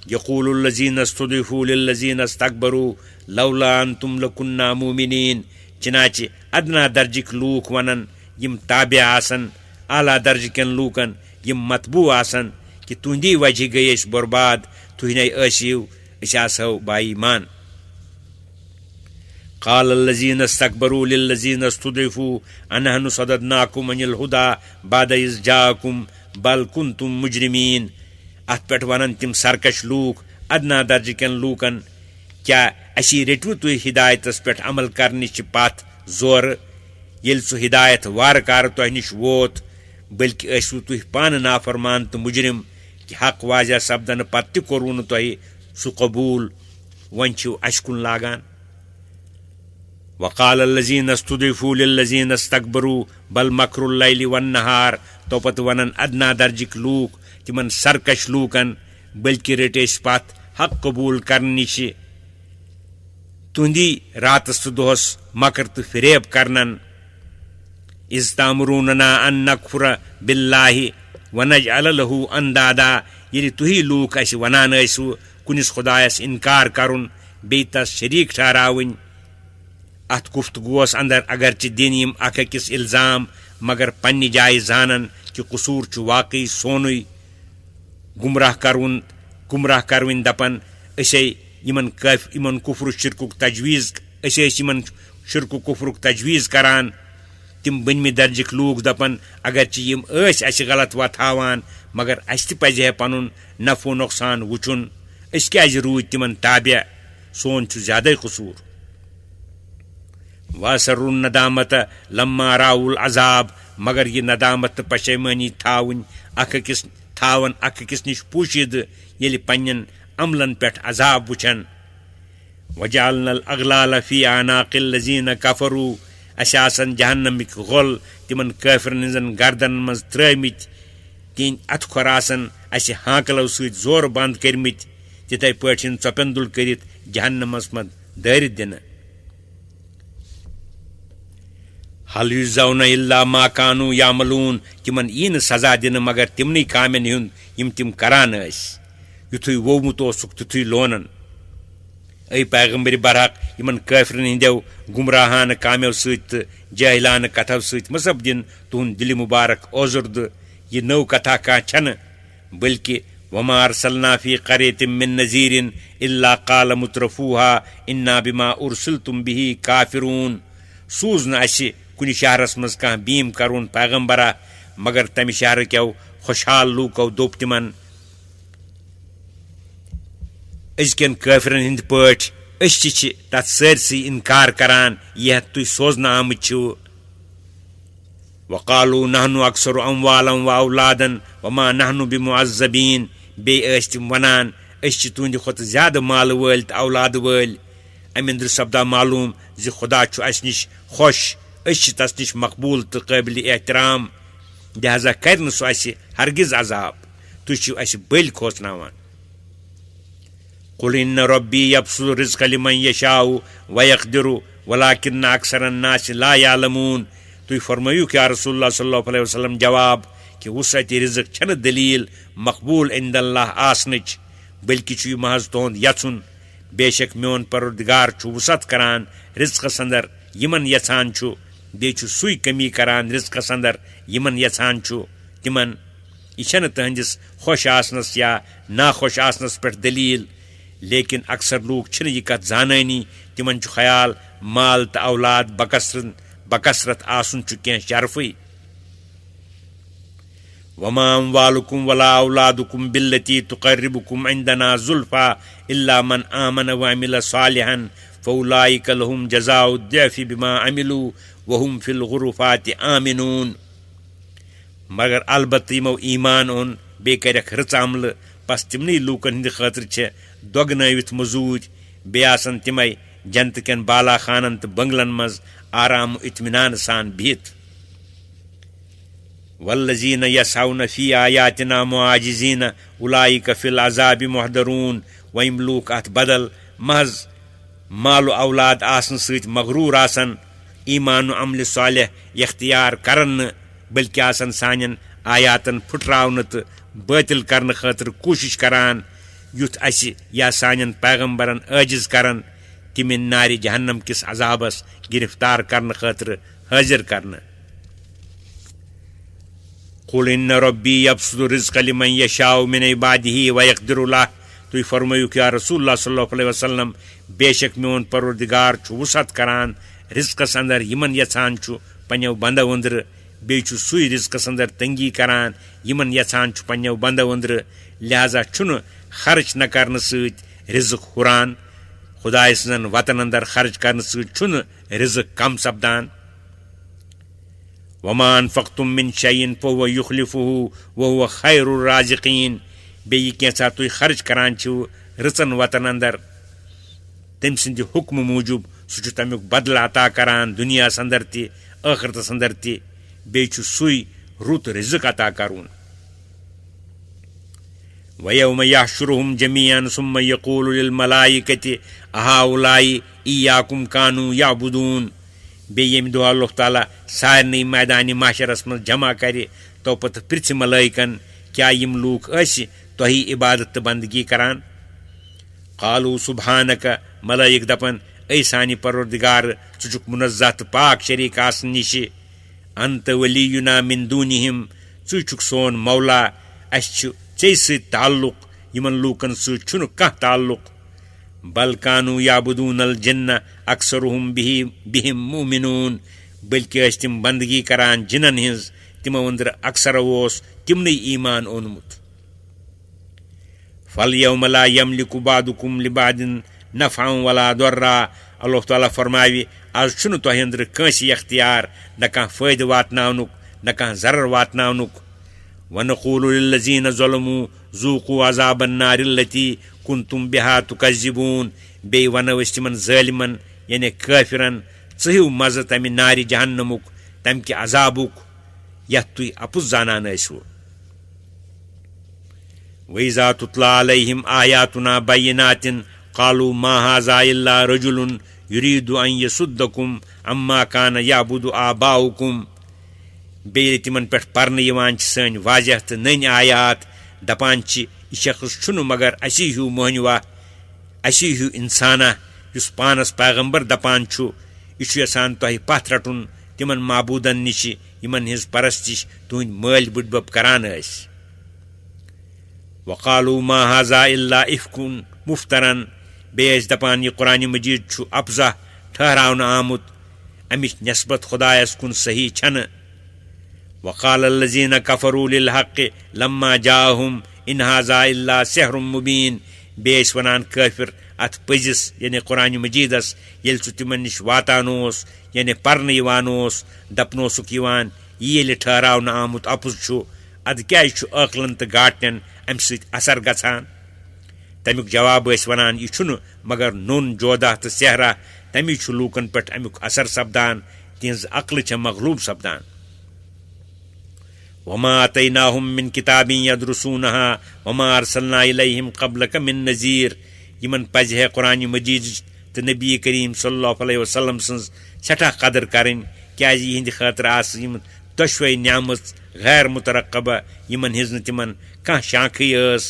Speaker 1: یقول الذین استضعفوا للذین استكبروا لولا انتم لكنا مؤمنین چنانچہ ادنا درجٕکۍ لوٗکھ ونن یِم تابع آسن اعلیٰ درجہٕ کٮ۪ن لوٗکن یِم مطبوع آسن کہِ تُہنٛدی وجہ گٔیے أسۍ برباد تُہۍ نے ٲسِو أسۍ آسہو با ایمان قال الذین استكبروا للذین استضعفوا أنحن صددناكم عن الهدى بعد إذ جاءكم بل كنتم مجرمین اتھ پٮ۪ٹھ ونن تِم سرکش لوٗکھ ادنا درجہٕ کٮ۪ن لوٗکن کیٛاہ اسی رٔٹوٕ تُہۍ ہدایتس پٮ۪ٹھ عمل کرنٕچ پتھ زورٕ ییٚلہِ سُہ ہدایت وارٕ کارٕ تۄہہِ نِش ووت بٔلکہِ ٲسوٕ تُہۍ پانہٕ نافرمان تہٕ مجرم کہِ حق واضح سپدنہٕ پتہٕ تہِ کوٚروٕ نہٕ تۄہہِ سُہ قبوٗل وۄنۍ چھِو اَسہِ کُن لاگان وقال الذین استضعفوا للذین استكبروا بل مکر اللیل والنہار توپتہٕ ونن ادنا درجٕکۍ لوٗکھ تِمن سرکش لوٗکن بٔلکہِ رٔٹۍ أسۍ پتھ حق قبوٗل کرنہٕ نِش تُہنٛدی راتس تہٕ دۄہس مکر تہٕ فریب کرنن اذ تامروننا ان نکفر باللہ ونجعل له اندادا ییٚلہِ تُہی لوٗکھ اسہِ ونان ٲسوٕ کُنِس خۄدایس انکار کرُن بیٚیہِ تس شریٖک ٹھہراوٕنۍ اتھ گفتگوٗوس اندر اگرچہِ دِنۍ یِم اکھ أکِس الزام مگر پننہِ جایہِ زانن کہِ قصوٗر چھُ واقعی سونُے گمراہ کروٕنۍ دپن أسۍ یِمن کفر شرکُک تجویٖز کران تِم بٔنمہِ درجٕکۍ لوٗکھ دپن اگرچہِ یِم ٲسۍ اسہِ غلط وتھ ہاوان مگر اسہِ تہِ پزِ ہے پنُن نفع و نۄقصان وٕچھُن أسۍ کیٛازِ روٗدۍ تِمن تابع سون چھُ زیادَے قصوٗر واسروا الندامت لما راؤوا العذاب مگر یہِ ندامت تہٕ پشیمٲنی تھاوان اکھ أکِس نِش پوٗشِدٕ ییٚلہِ پننٮ۪ن عملن پٮ۪ٹھ عذاب وٕچھن وجعلنا الاغلال فی اعناق الذین کفروا اسہِ آسن جہنمٕکۍ غۄل تِمن کٲفرن ہٕنٛزن گردن منٛز ترٲمٕتۍ تِہنٛدۍ اتھٕ کھۄر آسن اسہِ ہانکلو سۭتۍ زورٕ بنٛد کٔرمٕتۍ تِتھے پٲٹھۍ یِن ژۄپین دُل کٔرِتھ جہنمس منٛز دٲرِتھ دِنہٕ حل یجزون الا ما كانوا یعملون تِمن یی نہٕ سزا دِنہٕ مگر تِمنٕے کامٮ۪ن ہُنٛد یِم تِم کران ٲسۍ یُتھُے ووٚومُت اوسُکھ تِتھُے لونن اے پیغمبر برحق یِمن کٲفرن ہٕنٛدیو گمراہانہٕ کامیو سۭتۍ تہٕ جٲہلانہٕ کتھو سۭتۍ مہ سپدِن تُہُنٛد دِلہِ مُبارک اوزُردٕ یہِ نٔو کتھا کانٛہہ چھنہٕ بٔلکہِ وما ارسلنا فی قریۃ من نذیٖر الا قال مترفوها انا بما ارسلتم به کافرون سوٗز نہٕ اسہِ کُنہِ شہرس منٛز کانٛہہ بیٖم کرون پیغمبرا مگر تمہِ شہرٕکیو خۄشحال لوٗکو دوٚپ تِمن أزکٮ۪ن کٲفرن ہٕنٛدۍ پٲٹھۍ أسۍ تہِ چھِ تتھ سٲرسٕے انکار کران یتھ تُہۍ سوزنہٕ آمٕتۍ چھِو وقالوا نحن اکثر اموالا واولادا وما نحن بمعذبین بیٚیہِ ٲسۍ تِم ونان أسۍ چھِ تُہنٛدِ کھۄتہٕ زیادٕ مالہٕ وٲلۍ تہٕ اولاد وٲلۍ اَمہِ أنٛدرٕ سپدا معلوٗم زِ خۄدا چھُ اَسہِ نِش خۄش أسۍ چھِ تس نِش مقبوٗل تہٕ قٲبلِ احترام لہذا کرِ نہٕ سُہ اَسہِ ہرگز عذاب تُہۍ چھِو اَسہِ بٔلۍ کھوژناوان قُلْ إِنَّ رَبِّي يَبْسُطُ الرِّزْقَ لِمَن يَشَاءُ وَيَقْدِرُ وَلَكِنَّ أَكْثَرَ النَّاسِ لَا يَعْلَمُونَ تُہۍ فرمٲیِو یا رسول اللہ صلی اللہ علیہ وسلم جواب کہ وُسعتِ رزق چھنہٕ دلیٖل مقبوٗل عند اللہ آسنٕچ بلکہ چھُ یہِ محض تُہُنٛد یژھُن بے شک میون پروردگار چھُ وُسعت کران رزقس اندر یِمن یژھان چھُ بیٚیہِ چھُ سُے کمی کران رزقس اندر یِمن یژھان چھُ تِمن یہِ چھنہٕ تٕہنٛدِس خۄش آسنس یا ناخۄش آسنس پٮ۪ٹھ دلیٖل لیکن اکثر لوٗکھ چھِنہٕ یہِ کتھ زانٲنی تِمن چھُ خیال مال تہٕ اولاد بکثرت آسُن چھُ کینٛہہ شرفٕے وما أموالكم ولا أولادكم بالتي تقربكم عندنا زلفى إلا من آمن وعمل صالحا فأولئك لهم جزاء الضعف بما عملوا وهم في الغرفات آمنون مگر البتہ یمو ایمان اون بیٚیہِ کَرٮ۪کھ رٕژ عملہٕ پس تِمنٕے لوٗکن ہٕنٛدِ خٲطرٕ چھےٚ دۄگنٲوِتھ مٔزوٗرۍ بیٚیہِ آسن تِمے جنتہٕ کٮ۪ن بالا خانن تہٕ بنگلن منٛز آرام اطمینان سان بِہِتھ والذین یسعون فی آیاتنا معاجزین اولئک فی العذاب محضرون ویم لوٗکھ اتھ بدل محض مال و اولاد آسنہٕ سۭتۍ مغروٗر آسن ایمان و عملِ صالح اختیار کرن نہٕ بلکہ آسن سانٮ۪ن آیاتن پھٕٹراونہٕ تہٕ بٲطِل کرنہٕ خٲطرٕ کوٗشش کران یُتھ اسہِ یا سانٮ۪ن پیغمبرن عٲجز کرن تِم یِن نارِ جہنم کِس عذابس گرفتار کرنہٕ خٲطرٕ حٲضر کرنہٕ قُلْ إِنَّ رَبِّي يَبْسُطُ الرِّزْقَ لِمَن يَشَاءُ مِنْ عِبَادِهِ وَيَقْدِرُ لَهُ تُہۍ فرمٲیِو یا رسول اللہ صلی اللہ علیہ وسلم بے شک میون پروردگار چھُ وُسعت کران رزقس اندر یِمن یژھان چھُ پنٛنیو بنٛدو أنٛدرٕ بیٚیہِ چھُ سُے رزقس اندر تنگی کران یِمن یژھان چھُ پنٛنیو بنٛدو أنٛدرٕ لہذا چھُنہٕ خرچ نہ کرنہٕ سۭتۍ رزق ہُران خۄداے سٕنٛزن وتن اندر خرچ کرنہٕ سۭتۍ چھُنہٕ رزق کم سپدان وما انفقتم من شيء فهو يخلفه وهو خير الرازقين بیٚیہِ کینٛژھا تُہۍ خرچ کران چھِو رٕژن وتن اندر تٔمۍ سٕنٛدِ حُکمہٕ موٗجوٗب سُہ چھُ تمیُک بدلہٕ عطا کران دُنیاہس اندر تہِ ٲخرتس اندر تہِ بیٚیہِ چھُ سُے رُت رزق عطا کرُن وَيَوْمَ يَحْشُرُهُمْ جَمِيعًا ثُمَّ يَقُولُ لِلْمَلَائِكَةِ أَهَؤُلَاءِ إِيَّاكُمْ كَانُوا يَعْبُدُونَ بیٚیہِ ییٚمہِ دۄہ اللہ تعالیٰ سارنٕے میدانِ محشرس منٛز جمع کرِ تو پتہٕ پرژھِ ملٲیکن کیٛاہ یِم لوٗکھ ٲسۍ تۄہی عبادت تہٕ بندگی کران قالوا سبحانک ملٲیک دپن اے سانہِ پروردگار ژٕ چھُکھ منزہ تہٕ پاک شریٖک آسنہٕ نِشہِ انت ولینا من دونہم ژٕے چھُکھ سون مولا اسہِ چھُ ژےٚ سۭتۍ تعلق یِمن لوٗکن سۭتۍ چھُنہٕ کانٛہہ تعلق بل کانوا یعبدون الجن اکثرهم بہم مؤمنون بلکہ ٲسۍ تِم بندگی کران جنن ہٕنٛز تِمو أنٛدرٕ اکثرو اوس تِمنٕے ایمان اونمُت فالیوم لا یملک بعضکم لبعض نفعا ولا ضرا اللہ تعالیٰ فرماوِ آز چھُنہٕ تۄہہِ أنٛدرٕ کٲنٛسہِ اختیار نہ کانٛہہ فٲیدٕ واتناونُک نہ کانٛہہ ضرر واتناونُک ونقول للذین ظلموا ذوقوا عذاب النار التي كنتم بها تكذبون بیٚیہِ ونو أسۍ تِمن ظٲلمن یعنی کٲفرن ژٕ ہیٚیِو مزٕ تمہِ نارِ جہنمُک تمہِ کہِ عذابُک یتھ تُہۍ اپُز زانان ٲسِوٕ وَإِذَا تُتْلَى عَلَيْهِمْ آيَاتُنَا بَيِّنَاتٍ قَالُوا مَا هَذَا إِلَّا رَجُلٌ يُرِيدُ أَن يَصُدَّكُمْ عَمَّا كَانَ يَعْبُدُ آبَاؤُكُمْ بیٚیہِ تِمن پٮ۪ٹھ پرنہٕ یِوان چھِ سٲنۍ واضح تہٕ نٔنۍ آیات دپان چھِ یہِ شخص چھُنہٕ مگر اسی ہیوٗ مٔہنِوا اسی ہیوٗ اِنسانا یُس پانس پیغمبر دپان چھُ یہِ چھُ یژھان تۄہہِ پتھ رٹُن تِمن معبوٗدن نِشہِ یِمن ہٕنٛز پرستش تُہنٛدۍ مٲلۍ بٕڈبب کران ٲسۍ وقالوا ما هذا الا افک مفترن بیٚیہِ ٲسۍ دپان یہِ قرآنِ مجیٖد چھُ افزا ٹھہراونہٕ آمُت امِچ نسبت خۄدایس کُن صحیح چھنہٕ وقال الذين كفروا للحق لما جاءهم ان هذا الا سحر مبين بیٚیہِ ٲسۍ ونان کٲفر اتھ پٔزِس یعنی قرآنِ مجیٖدس ییٚلہِ سُہ تِمن نِش واتان اوس یعنی پرنہٕ یِوان اوس دپنہٕ اوسُکھ یِوان یہِ ییٚلہِ ٹھہراونہٕ آمُت اپُز چھُ ادٕ کیٛازِ چھُ عٲقلن تہٕ گاٹنٮ۪ن امہِ سۭتۍ اثر گژھان تمیُک جواب ٲسۍ وَنان یہِ چھُنہٕ مگر نوٚن جودہ تہٕ صحرا تمی چھُ لوٗکن پٮ۪ٹھ امیُک اثر سپدان تِہنٛز عقلہٕ چھےٚ مغلوٗب سپدان وما آتیناہم من کتاب یدرسونہا وما ارسلنا الیہم قبلک من نذیر یِمن پزِ ہے قرآنِ مجیدٕچ تہٕ نبی کریم صلی اللہ علیہ وسلم سٕنٛز سٮ۪ٹھاہ قدر کرٕنۍ کیازِ یِہنٛدِ خٲطرٕ آسہٕ یِم دۄشوے نعمٕژ غیر مترقبہ یِمن ہٕنٛز نہٕ تِمن کانٛہہ شانکھٕے ٲس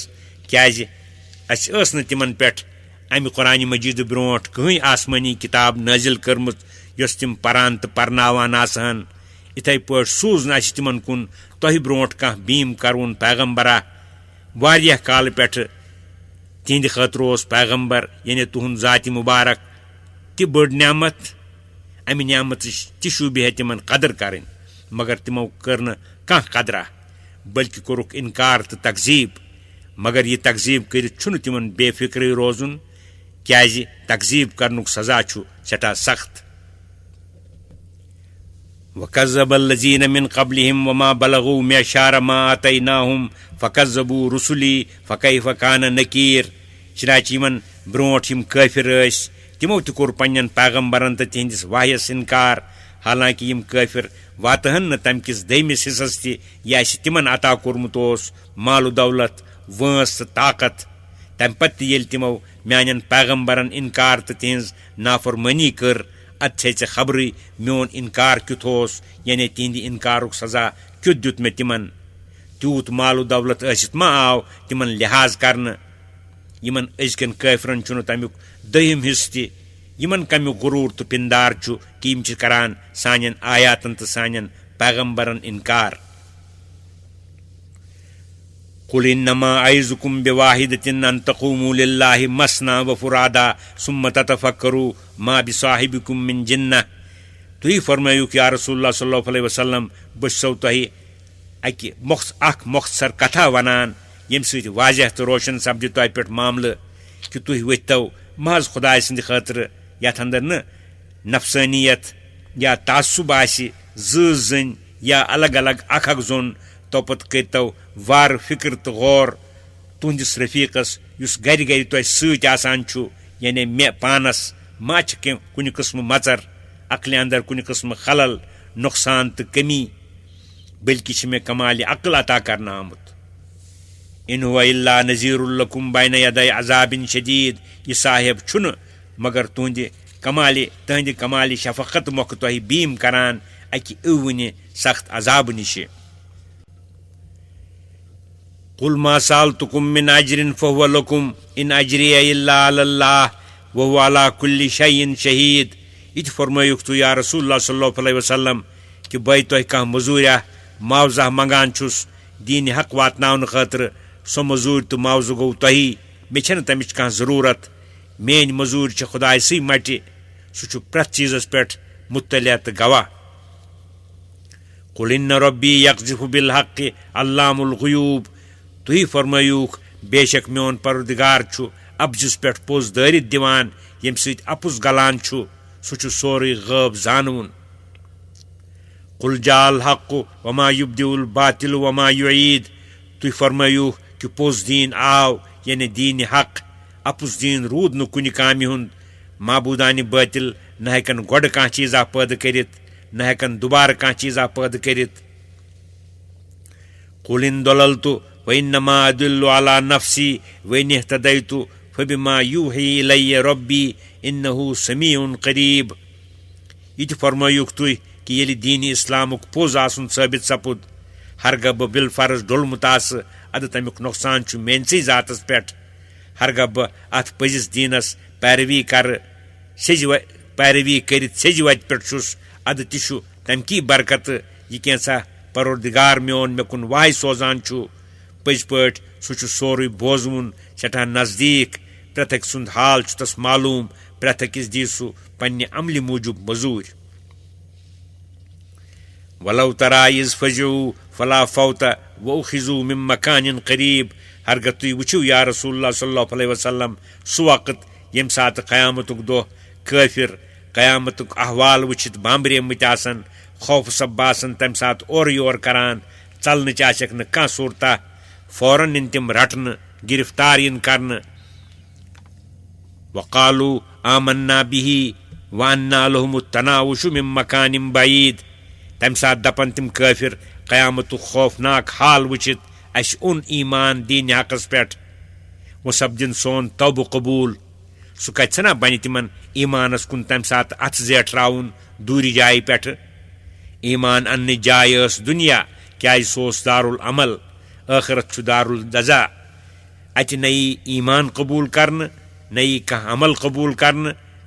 Speaker 1: کیازِ اَسہِ ٲس نہٕ تِمن پٮ۪ٹھ امہِ قرآنِ مجیٖدٕ برونٛٹھ کٕہٕنۍ آسمٲنی کِتاب نٲزِل کٔرمٕژ یۄس تِم پران تہٕ پرناوان آسہٕ ہن یِتھے پٲٹھۍ سوٗز نہٕ اَسہِ تِمن کُن تۄہہِ برونٛٹھ کانٛہہ بیٖم کروُن پیغمبرا واریاہ کالہٕ پٮ۪ٹھٕ تِہنٛدِ خٲطرٕ اوس پیغمبر یعنی تُہُنٛد ذاتِ مُبارک تہِ بٔڑ نعمت امہِ نعمتٕچ تہِ شوٗبہِ ہے تِمن قدر کرٕنۍ مگر تِمو کٔر نہٕ کانٛہہ قدرا بلکہِ کوٚرُکھ اِنکار تہٕ تقزیٖب مگر یہِ تقزیٖب کٔرِتھ چھُنہٕ تِمن بے فِکرٕے روزُن کیازِ تقزیٖب کرنُک سزا چھُ سٮ۪ٹھاہ سخت وَكَذَّبَ الَّذِينَ مِن قَبْلِهِمْ وَمَا بَلَغُوا مِعْشَارَ مَا آتَيْنَاهُمْ فَكَذَّبُوا رُسُلِي فَكَيْفَ كَانَ نَكِيرِ چنانچہ یِمن برونٛٹھ یِم کٲفِر ٲسۍ تِمو تہِ کوٚر پننٮ۪ن پیغمبرن تہٕ تِہنٛدِس وحیَس اِنکار حالانکہِ یِم کٲفِر واتہٕ ہن نہٕ تمہِ کِس دوٚیمِس حِصس تہِ یہِ اَسہِ تِمن عطا کوٚرمُت اوس مال و دولت وٲنٛس تہٕ طاقت تمہِ پتہٕ تہِ ییٚلہِ تِمو میانٮ۪ن پیغمبرن اِنکار تہٕ تِہنٛز نافرمٲنی کٔر ادٕ چھے ژےٚ خبرٕے میون اِنکار کیُتھ اوس یعنی تِہنٛدِ اِنکارُک سزا کیُتھ دیُت مےٚ تِمن تیوٗت مال و دولت ٲسِتھ ما آو تِمن لحاظ کرنہٕ یِمن أزکٮ۪ن کٲفرن چھُنہٕ تمیُک دوٚیِم حِصہٕ تہِ یِمن کمیُک غروٗر تہٕ پِندار چھُ کہِ یِم چھِ کران سانٮ۪ن آیاتن تہٕ سانٮ۪ن پیغمبرن اِنکار قُلْ اِنَّمَا أَعِظُكُم بِوَاحِدَةٍ أَن تَقُومُوا لِلَّهِ مَثْنَىٰ وَفُرَادَىٰ ثُمَّ تَتَفَكَّرُوا مَا بِصَاحِبِكُم مِّن جِنَّةٍ تُہۍ فرمٲیِو یا رسول اللہ صلی اللہ علیہ وسلم بہٕ چھُسو تۄہہِ اکھ مۄختصر کتھا ونان ییٚمہِ سۭتۍ واضح تہٕ روشن سپدِ تۄہہِ پٮ۪ٹھ معاملہٕ کہِ تُہۍ ؤتھۍتو محض خۄداے سٕنٛدِ خٲطرٕ یتھ انٛدر نہٕ نفسٲنیت یا تعصُب آسہِ زٔنۍ یا الگ الگ اکھ زوٚن توپت کٔرۍتو وارٕ فِکر تہٕ غور تُہنٛدِس رفیٖقس یُس گرِ گرِ تۄہہِ سۭتۍ آسان چھُ یعنی مےٚ پانس ما چھِ کینٛہہ کُنہِ قٕسمہٕ مژر عقلہِ انٛدر کُنہِ قٕسمہٕ خلل نۄقصان تہٕ کٔمی بلکہِ چھِ مےٚ کمالہِ عقل عطا کرنہٕ آمُت اِن ہُوَ اِلّا نذیٖرُ لَکُم بَینَ یَدَے عذابٍ شدیٖد یہِ صاحب چھُنہٕ مگر تٕہنٛدِ کمالہِ شفقت مۄکھٕ تۄہہِ بیٖم کران اکہِ ٲوٕنہِ سخت عذابہٕ نِشہِ قُلْ مَا سَأَلْتُكُم مِّنْ أَجْرٍ فَهُوَ لَكُمْ إِنْ أَجْرِيَ إِلَّا عَلَى اللَّهِ وَهُوَ عَلَىٰ كُلِّ شَيْءٍ شَهِيدٌ یہِ تہِ فرمٲیُکھ تُہۍ یا رسول اللہ صلی اللہ علیہ وسلم کہِ بہٕ تۄہہِ کانٛہہ مٔزوٗریا معاوضہ منٛگان چھُس دیٖنہِ حق واتناونہٕ خٲطرٕ سۄ مٔزوٗرۍ تہٕ معاوضہٕ گوٚو تۄہی مےٚ چھنہٕ تمِچ کانٛہہ ضروٗرت میٲنۍ مٔزوٗرۍ چھِ خۄداے سٕے مٹہِ سُہ چھُ پرٛٮ۪تھ چیٖزس پٮ۪ٹھ مُطلع تہٕ گواہ قُلْ إِنَّ رَبِّي يَقْذِفُ بِالْحَقِّ عَلَّامُ الْغُیوٗب تُہۍ فرمٲیوٗکھ بے شک میون پروردگار چھُ اَبجِس پٮ۪ٹھ پوٚز دٲرِتھ دِوان ییٚمہِ سۭتۍ اَپُز گلان چھُ سُہ چھُ سورُے غٲب زانوُن قُلْ جاءَ الْحَقُّ وَمَا يُبْدِئُ الْبَاطِلُ وَمَا يُعِیٖد تُہۍ فرمٲیوٗکھ کہِ پوٚز دیٖن آو یعنی دیٖنہِ حق اَپُز دیٖن روٗد نہٕ کُنہِ کامہِ ہُنٛد معبوٗدانہِ بٲطِل نہ ہٮ۪کن گۄڈٕ کانٛہہ چیٖزا پٲدٕ کٔرِتھ نہ ہٮ۪کن دُبارٕ کانٛہہ چیٖزا پٲدٕ کٔرِتھ قُلْ اِن ضَلَلْتُ فَإِنَّمَا أَضِلُّ عَلَىٰ نَفْسِي وَإِنِ اهْتَدَيْتُ فَبِمَا يُوحِي إِلَيَّ رَبِّي إِنَّهُ سَمِيعٌ قَریٖب یہِ تہِ فرمٲیوٗکھ تُہۍ کہِ ییٚلہِ دیٖنہِ اِسلامُک پوٚز آسُن ثٲبِت سپُد ہرگاہ بہٕ بِالفرض ڈوٚلمُت آسہٕ اَدٕ تمیُک نۄقصان چھُ میٲنسٕے ذاتس پٮ۪ٹھ ہرگاہ بہٕ اتھ پٔزِس دیٖنس پیروی کٔرِتھ سیٚزِ وتہِ پٮ۪ٹھ چھُس اَدٕ تہِ چھُ تمہِ کی برکتہٕ یہِ کینٛژھا پروردگار میون مےٚ کُن واے سوزان چھُ پٔزۍ پٲٹھۍ سُہ چھُ سورُے بوزوُن سٮ۪ٹھاہ نزدیٖک پرٛٮ۪تھ أکۍ سُنٛد حال چھُ تس معلوٗم پرٛٮ۪تھ أکِس دِی سُہ پننہِ عملہِ موٗجوٗب مٔزوٗرۍ وَلَوْ تَرَىٰ إِذْ فَزِعُوا فَلَا فَوْتَ وَأُخِذُوا مِن مَكَانٍ قَریٖب ہرگاہ تُہۍ وٕچھِو یا رسول اللہ صلی اللہ علیہ وسلم سُہ وقت ییٚمہِ ساتہٕ قیامتُک دۄہ کٲفِر قیامتُک احوال وٕچھِتھ بامبریمٕتۍ آسن خوفہٕ سب باسان تمہِ ساتہٕ اورٕ یور کران ژلنٕچ آسٮ۪کھ نہٕ کانٛہہ صوٗرتا فوراً یِن تِم رٹنہٕ گرفتار یِن کرنہٕ وقالوا آمنا به وأنا لهم التناوش من مكان بعيد. تمہ سات دپن تم کافر قیامت خوفناک حال وچھت اس اون ایمان دین حقس پہ وہ سپدن سون توبہ قبول. سہ کتنا بن تمن ایمانس کن تمہ سات اتھ زیٹھراؤن دوری جائے پہ. ایمان ان جائے اس دنیا کیاز سوس دار العمل، آخرت چھ دار الجزا. اتہ نئی ایمان قبول کرن، نئی کھانا عمل قبول کرن،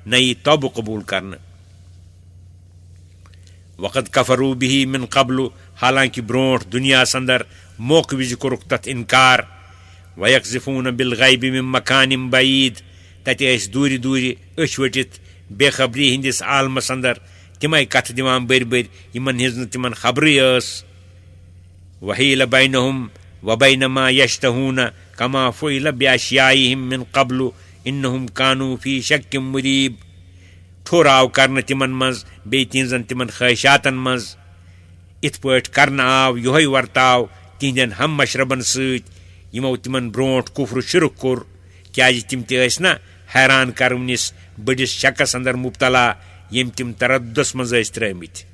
Speaker 1: نئی توبہ قبول کرن. وقد کفروا به من قبل، حالانکہ برونٹ دنیا اندر موقع وز کورک تتھ انکار. ویقذفون بالغیب من مکان بعید، تتہ دوری دوری اچھ وٹت بے خبری ہندس عالمس اندر تمے کتھ دِوان بٔرۍ بٔرۍ یمن ہنز نہٕ تمن خبرٕے ٲس. وحیل بینہم وبین ما یشتہون کما فعل باشیائہم من قبل انہم کانوا فی شک مریب. ٹھوٚر آو کرنہٕ تمن منز بیٚیہِ تہنزن تمن خواہشاتن منز. اتھ پٲٹھۍ کرنہٕ آو یہوے ورتاو تہندین ہم مشربن سۭتۍ یمو تمن برونٹ کفر شرک کوٚر، کیازِ تم تہِ ٲسۍ نا حیران کرونس بٔڑس شکس اندر مبتلا یم تم ترددس منز ٲسۍ ترٲمٕتۍ.